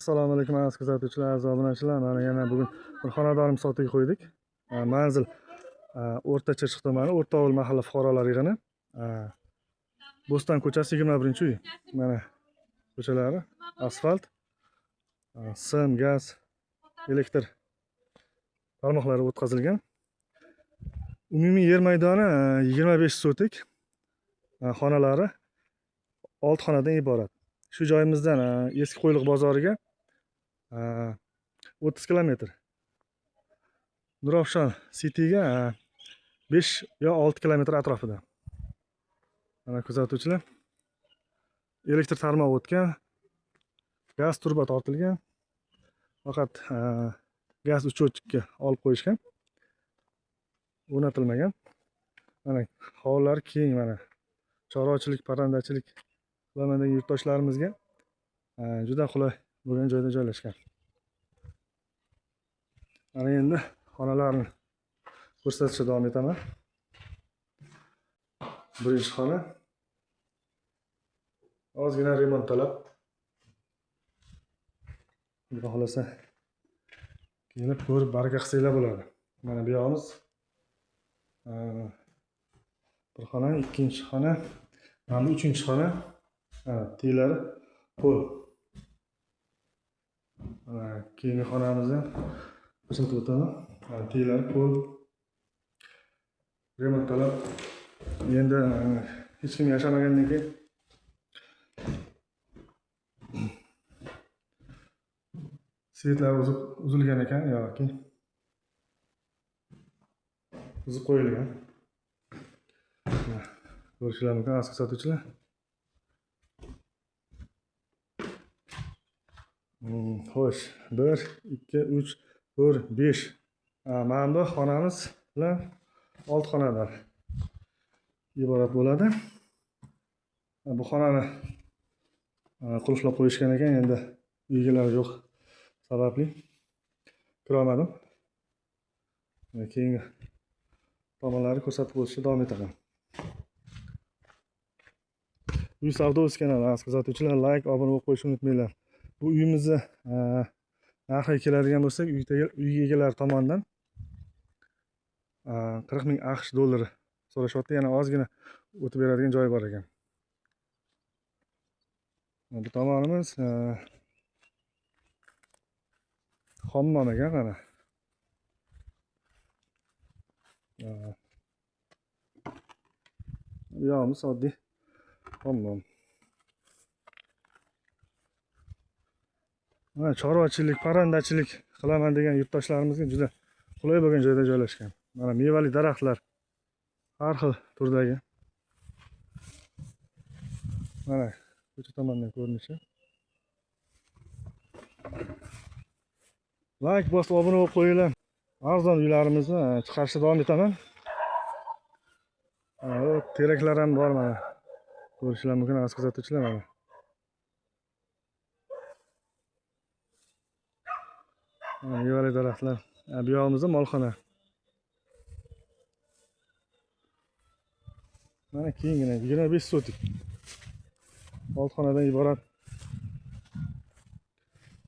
Assalomu alaykum aziz kuzatuvchilar, aziz obunachilar. Mana yana bugun bir xonadonimizni sotuvga qo'ydik. Manzil O'rta Chirchiq tumani O'rtaovul mahalla fuqarolar yig'ini. Bo'ston ko'chasi 21-uy. Mana ko'chalari, asfalt, sim, gaz, elektr tarmoqlari o'tkazilgan. Umumiy yer maydoni 25 sotik. Xonalari 6 xonadan iborat. Shu joyimizdan eski Qo'yliq bozoriga 30 kilometr. Nurafshon City'ga 5 yo 6 kilometr atrofida. Mana kuzatuvchilar. Elektr tarmog'i o'tgan, gaz turba tortilgan. Faqat gaz uchotchikka olib qo'yishgan. O'rnatilmagan. Mana hovlilari keng, mana chorvachilik, parrandachilik qilaman yurtdoshlarimizga juda qulay bo'lgan joyda joylashgan. Mana endi xonalarni ko'rsatishga davom etaman. Birinchi xona ozgina remont talab. Xudo xolasa kelib ko'rib baraka qilsanglar bo'ladi. Mana bu yog'imiz bir xona, ikkinchi xona, mana uchinchi xona. Teylari qo'l. Keyingi xonamizni ko'rsatib o'taman. Teylari qo'l. Remont talab. Endi hech kim yashamagandan keyin svetlar uzilgan ekan yoki uzib qo'yilgan. Ko'rishlar mumkin aziz sotuvchilar. Xo'sh, 1, 2, 3, 4, 5. Mana bu xonamiz bilan 6 xonadan iborat bo'ladi. Bu xonani qulflab qo'yishgan ekan, endi uygalar yo'q sababli kirolmadim. Keyingi tomonlarni ko'rsatib o'tishga davom etaman. Uy savdosi kanali aziz kuzatuvchilar, like, obuna bo'lib qo'yishni unutmanglar. Bu uyimizni narxiga keladigan bo'lsak, uy egalari tomonidan 40 ming AQSh dollari so'rashyapti. Yana ozgina o'tib beradigan joy bor ekan. Bu tomonimiz hammom ekan mana. Bu yog'imiz oddiy hammom. Mana chorvachilik, parrandachilik qilaman degan yurtdoshlarimizga juda qulay bo'lgan joyda joylashgan. Mana mevali daraxtlar har xil turdagi. Mana ko'cha tomondan ko'rinishi. Like bosib obuna bo'lib qo'yinglar. Arzon uylarimizni chiqarishda davom etaman. Teraklar ham bor mana. Ko'rishlar mumkin aziz kuzatuvchilar mana. Mevali daraxtlar. Bu yog'imizda molxona. Mana keyingina 25 sotik. 6 xonadan iborat.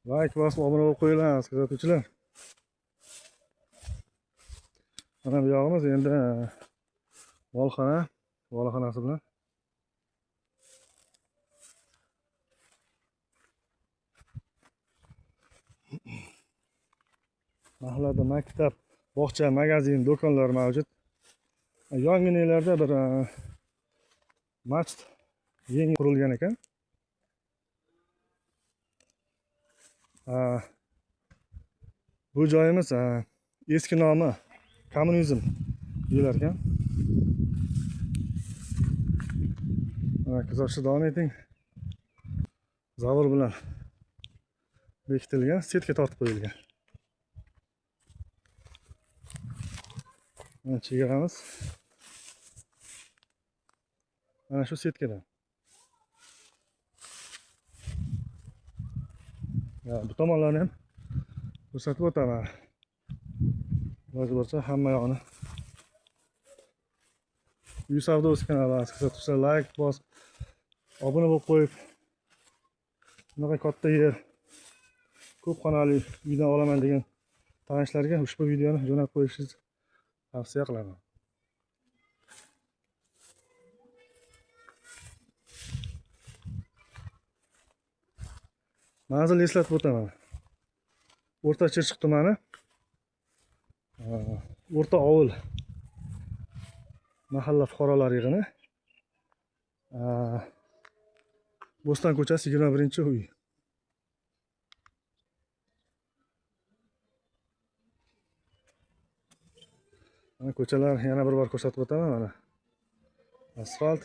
Like bosib obuna bo'lib qo'yinglar aziz kuzatuvchilar. Mana bu yog'imiz endi molxona, boloxonasi bilan. Mahallada maktab, bog'cha, magazin, do'konlar mavjud. Yong'inlarda bir masjid yangi qurilgan ekan. Bu joyimiz eski nomi kommunizm deyilar ekan. Kuzatishda davom eting. Zavur bilan bekitilgan, setka tortib qo'yilgan. Mana chegaramiz. Mana shu setkadan. Bu tomonlarni ham ko'rsatib o'taman. Iloji bo'lsa hamma yoqni. Uy savdosi kanali aziz kuzatuvchilar, like bosib, obuna bo'lib qo'yib, bunaqa katta yer ko'p xonali uydan olaman degan tanishlarga ushbu videoni jo'natib qo'yishingizni tavsiya qilaman. Manzilni eslatib o'taman. O'rta Chirchiq tumani, O'rta Ovul mahalla fuqarolar yig'ini, Bo'ston ko'chasi 21-uy. Mana ko'chalar yana bir bor ko'rsatib o'taman. Mana asfalt.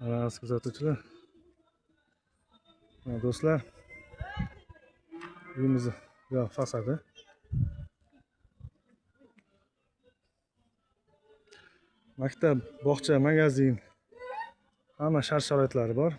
Mana kuzatuvchilar. Mana do'stlar. Uyimiz fasadi. Maktab, bog'cha, magazin, hamma shart-sharoitlari bor.